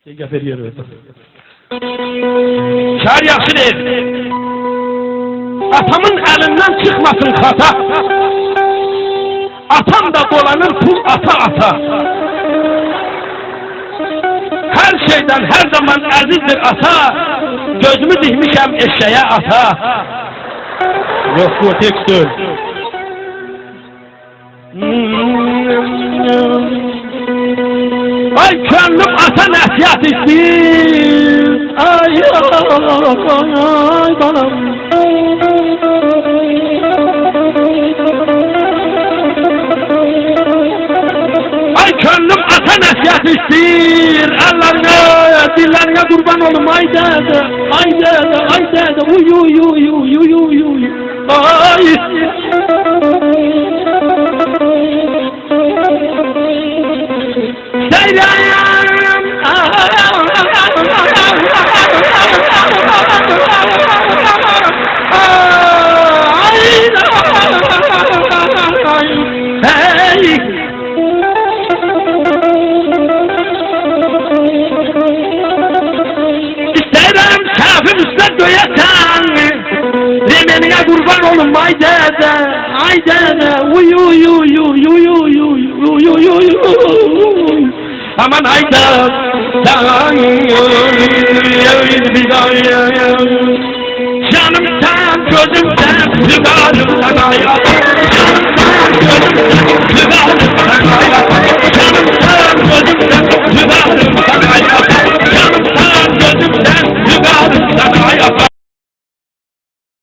Şey veriyor. Şair yaxşı deyir. Atamın elinden çıkmasın hata. Atam da dolanır pul ata ata. Her şeyden her zaman azizdir ata. Gözümü dikmişem eşeğe ata. Yok bu tek söz. Ay gönlüm ata nəsihət istəyir. Ay balam. Ay gönlüm ata nəsihət istəyir. Əllərinə, dillərinə qurban olum. Ay dədə, ay dədə, ay dədə. Uy. Ay. İstəyirəm kəfin üstə döyəsən. Deməniyə qurban olum ay dədə, ay dədə. Uy. Aman ayda canım sen, gözüm sen, zigarım sen,